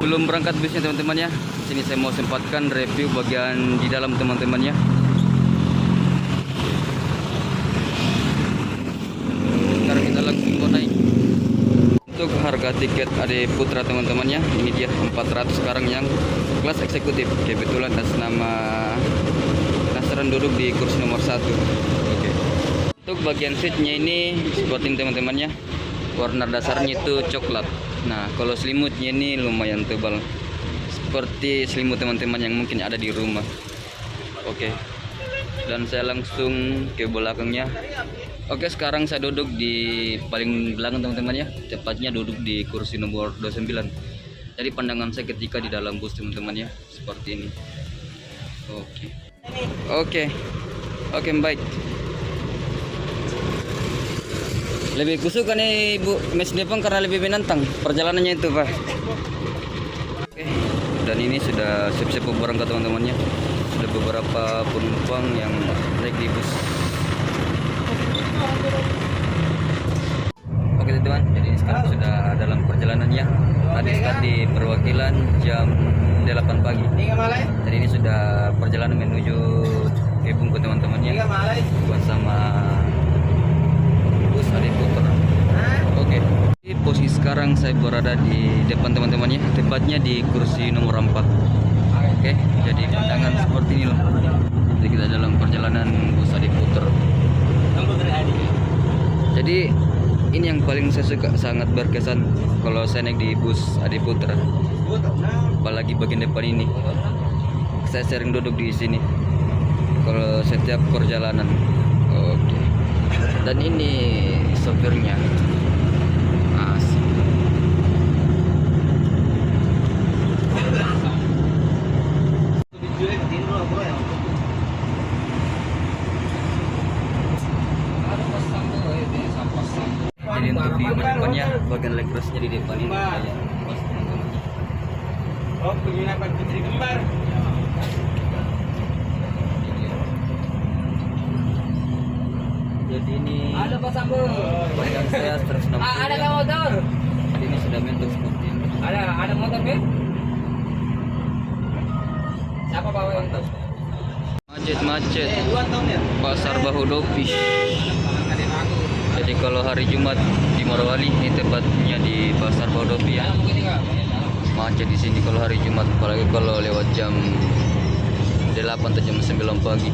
Belum berangkat busnya teman-teman ya. Sini saya mau sempatkan review bagian di dalam teman-teman ya. Sekarang kita langsung mau naik. Untuk harga tiket Adi Putra teman-teman ya, ini dia 400 sekarang yang kelas eksekutif. Kebetulan atas nama Nasran duduk di kursi nomor 1. Oke. Untuk bagian seatnya ini seperti ini teman-teman ya. Warna dasarnya itu coklat. Nah, kalau selimutnya ini lumayan tebal. Seperti selimut teman-teman yang mungkin ada di rumah. Oke. Dan saya langsung ke belakangnya. Oke, sekarang saya duduk di paling belakang teman-teman ya. Tepatnya duduk di kursi nomor 29. Jadi pandangan saya ketika di dalam bus teman-teman ya, seperti ini. Oke, baik. Lebih kusuk kan Ibu Mes Depong karena lebih menantang perjalanannya itu, Pak. Oke. Dan ini sudah siap-siap berangkat teman-temannya. Sudah beberapa penumpang yang naik di bus. Oke teman-teman, jadi sekarang sudah dalam perjalanan ya. Tadi start di perwakilan jam 8 pagi. Jadi ini sudah perjalanan menuju ke Bungku teman-temannya bersama bus Adi Putra. Oke. Di posisi sekarang saya berada di depan teman-temannya, tepatnya di kursi nomor 4. Oke, jadi pandangan seperti ini loh. Jadi kita dalam perjalanan bus Adi Putra. Jadi ini yang paling saya suka, sangat berkesan kalau saya naik di bus Adi Putra. Apalagi bagian depan ini. Saya sering duduk di sini kalau setiap perjalanan. Oke. Dan ini sopirnya. Asik. Jadi untuk di depannya bagian legrosnya di depan ini kayak penginapan putri kembar. Jadi ini Ada Pak Sambo. bagian saya 160. Ada nggak motor? Jadi ini sudah mentok seperti ini. Ada motor Ben? Siapa bawa yang tahu? Macet. 2 tahun ya. Pasar Bahu Dopi. Jadi kalau hari Jumat di Morowali, ini tepatnya di Pasar Bahu Dopi ya. Macet di sini kalau hari Jumat, apalagi kalau lewat jam 8 atau jam 9 pagi.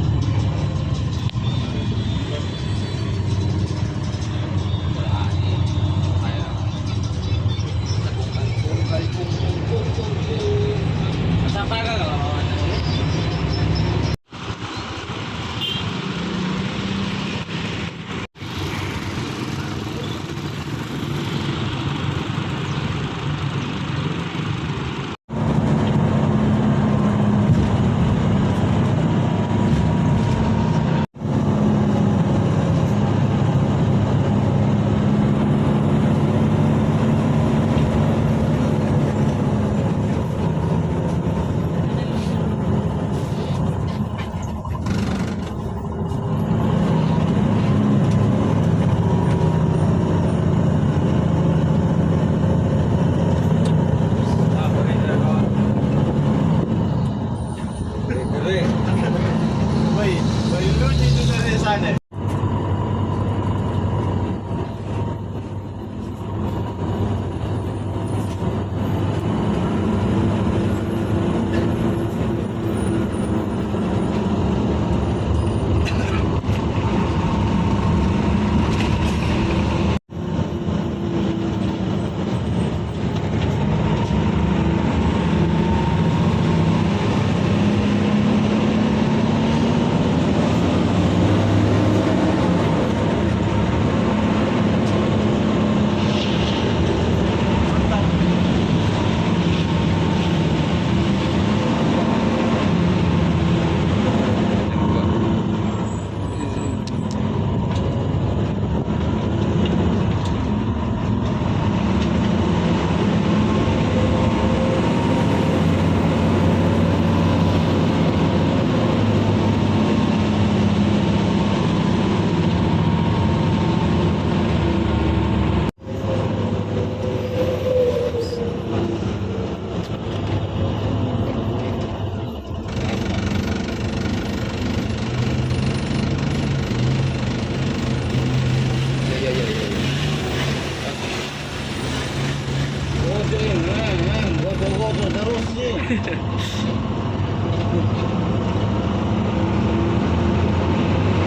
Goto terus sih.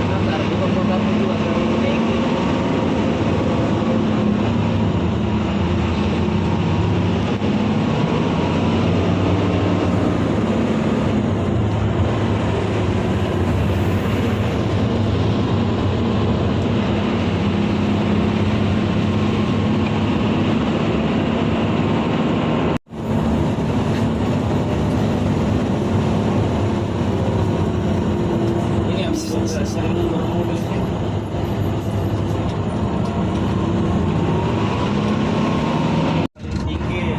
Sabar, bukan kamu juga terlalu tinggi. Ini yang sering bermodus. Tinggi.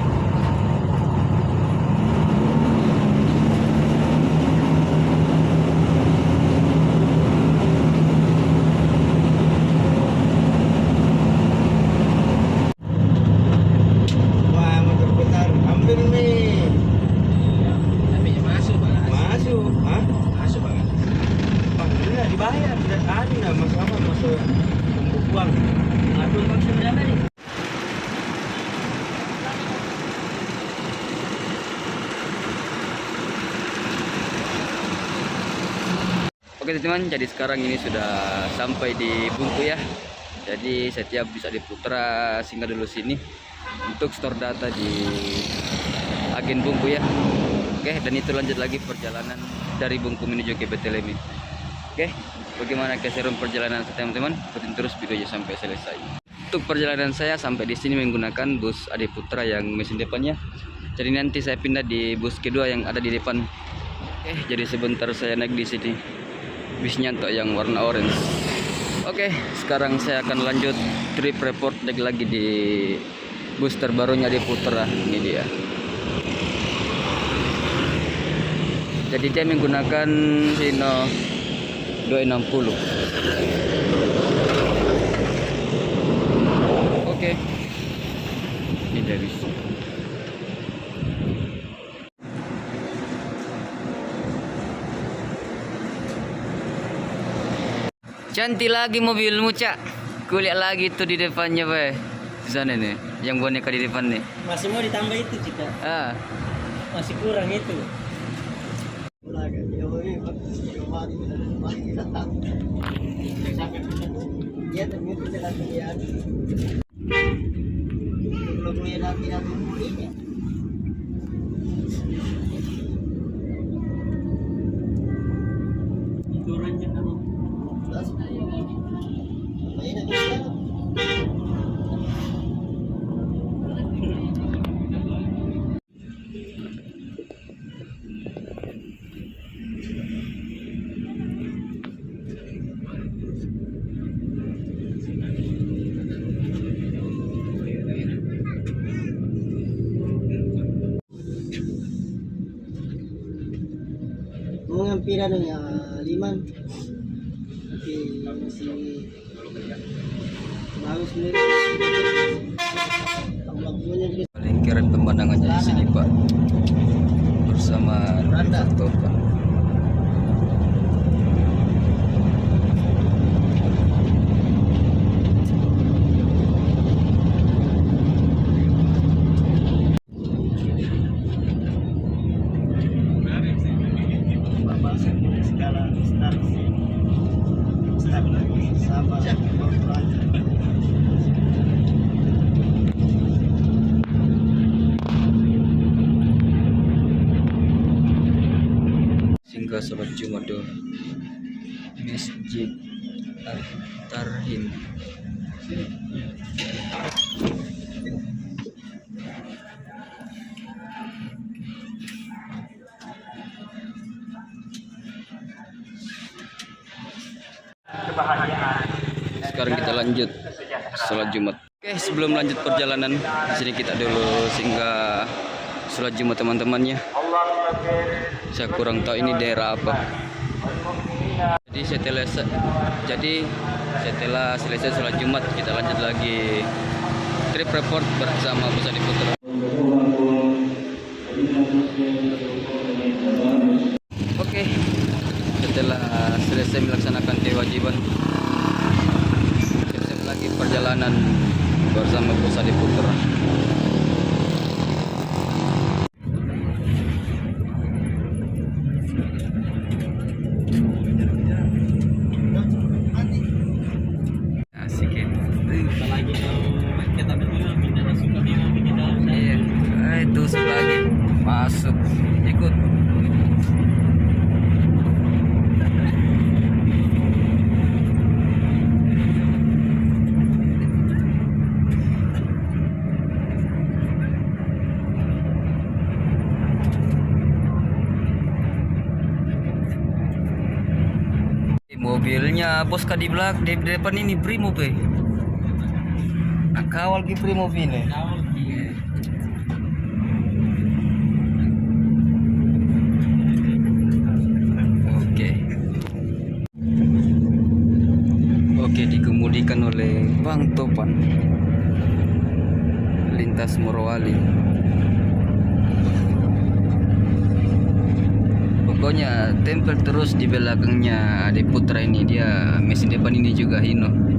Wah, motor besar. Ambil nih. Tapi masuk, Pak. Masuk. Hah? Masuk, Pak. Alhamdulillah dibayar. Tidak ada masalah masuk uang. Aduh, maksud berapa nih? Oke teman-teman, jadi sekarang ini sudah sampai di Bungku ya. Jadi setiap bisa diputra singgah dulu sini untuk store data di agen Bungku ya. Oke, dan itu lanjut lagi perjalanan dari Bungku menuju ke Betelemi. Oke, bagaimana keseruan perjalanan saya teman-teman? Ikutin terus videonya sampai selesai. Untuk perjalanan saya sampai di sini menggunakan bus Adi Putra yang mesin depannya. Jadi nanti saya pindah di bus kedua yang ada di depan. Oke, jadi sebentar saya naik di sini. Bisnya untuk yang warna orange. Oke, sekarang saya akan lanjut trip report lagi di bus terbarunya Adi Putra. Ini dia. Jadi dia menggunakan Hino 260. Oke, ini dari sini. Cantik lagi mobilmu, Cak. Kulihat lagi tuh di depannya, Pak. Di sana nih, yang boneka di depan nih. Masih mau ditambah itu, Cika. Ah, Masih kurang itu. Iya, ternyata jalan lihat. Belum lihat ini. Itu ranjang kamu. Mau ngambil anunya liman, tapi masih bagus sendiri. paling keren pemandangannya di sini, Pak. Bersama Topan. Skala start lagi sama Singgah sholat Jumat do Masjid At-Tarhim. Sekarang kita lanjut sholat Jumat. Oke, sebelum lanjut perjalanan, di sini kita dulu singgah sholat Jumat teman-temannya. Saya kurang tahu ini daerah apa. Jadi setelah selesai sholat Jumat, kita lanjut lagi trip report bersama Bus Adi Putra. Oke, setelah selesai melaksanakan kewajiban, selesai lagi perjalanan bersama Bus Adi Putra. Masuk, ikut. Mobilnya bos di belakang di depan ini Brimob ya. Nah, kawal ki Brimob ini. Oke. Oke, dikemudikan oleh Bang Topan. Lintas Morowali. Pokoknya tempel terus di belakangnya Ade Putra ini, dia mesin depan ini juga Hino.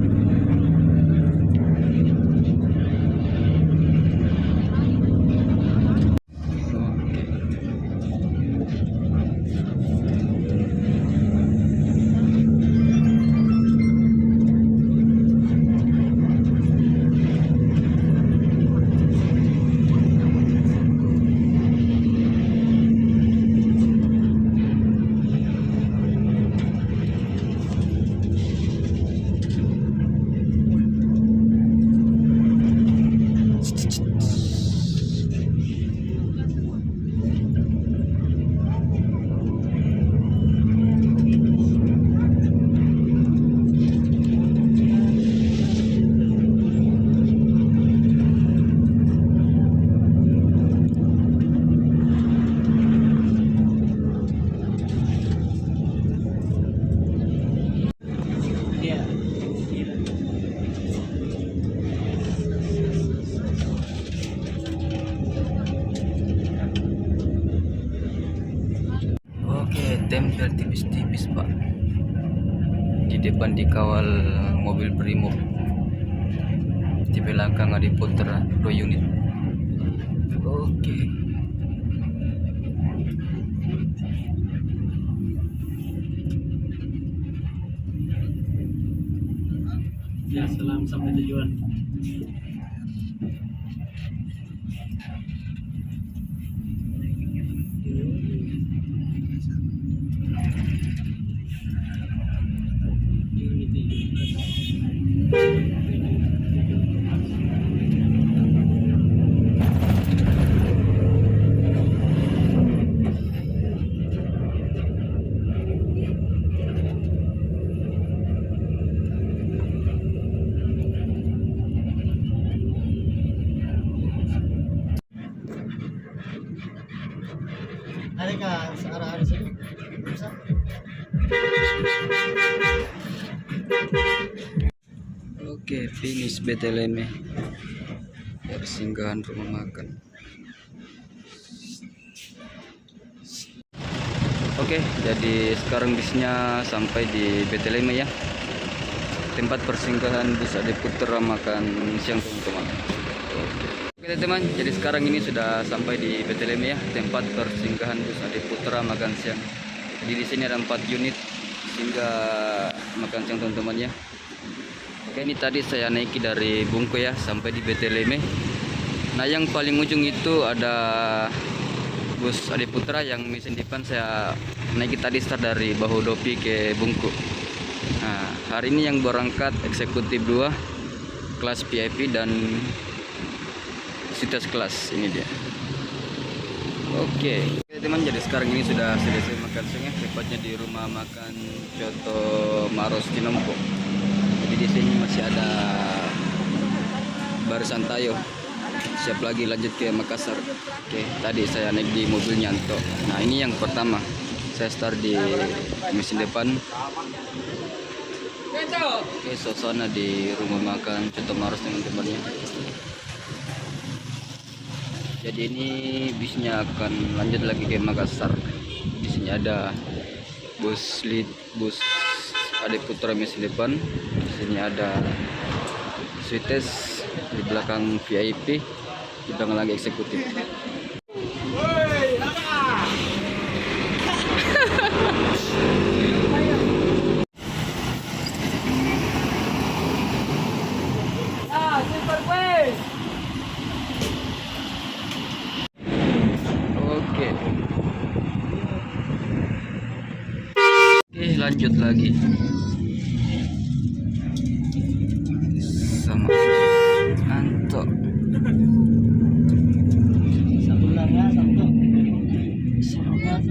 Tempel tipis-tipis Pak, di depan dikawal mobil Brimob, di belakang Ade Putra 2 unit. Oke. Ya, selamat sampai tujuan. Ada ka sa arah-arah sini? Bisa? Oke, finish BTLM persinggahan rumah makan. Oke, jadi sekarang bisnya sampai di BTLM ya, tempat persinggahan bus Ade Putra makan siang teman-teman. Oke teman, jadi sekarang ini sudah sampai di BTLM ya, tempat persinggahan bus Ade Putra makan siang. Jadi di sini ada 4 unit sehingga makan siang teman-teman ya. Oke, ini tadi saya naiki dari Bungko ya sampai di BTLM. Nah, yang paling ujung itu ada bus Ade Putra yang mesin depan saya naiki tadi start dari Bahodopi ke Bungku. Nah, hari ini yang berangkat eksekutif 2 kelas VIP dan sitas kelas ini dia. Oke teman, jadi sekarang ini sudah selesai makan siang, tepatnya di rumah makan Coto Maros Cinompo. Jadi di sini masih ada barisan tayo. Siap lagi lanjut ke Makassar. Oke, tadi saya naik di mobil Nyanto. Nah, ini yang pertama. Saya start di mesin depan. Oke, suasana di rumah makan Coto Maros teman-temannya. Jadi ini bisnya akan lanjut lagi ke Makassar. Di sini ada bus Ade Putra mesin depan. Di sini ada suites, di belakang VIP, di belakang lagi eksekutif. lanjut lagi sama Anto. Satu lang ya, satu. Sama.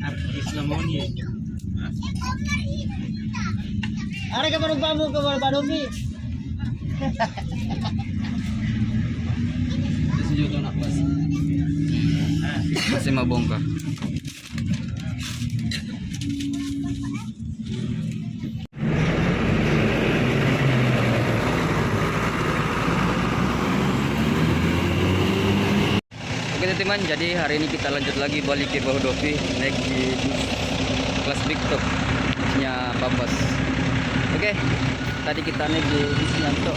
Artis Lamoni. Ada ka pamu ke Pak Domi? Masih mabongkar. Oke teman-teman, jadi hari ini kita lanjut lagi balik ke Bahodopi naik di bus kelas Big Top nya Babas. Oke, tadi kita naik di busnya Anto.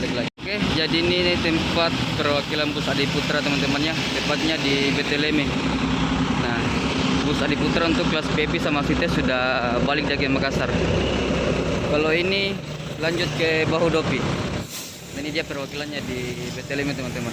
Balik lagi. Oke, jadi ini tempat perwakilan bus Adi Putra teman-teman ya, tepatnya di Beteleme. Nah, bus Adi Putra untuk kelas PP sama Vites sudah balik dari Makassar. Kalau ini lanjut ke Bahodopi. Ini dia perwakilannya di Beteleme teman-teman.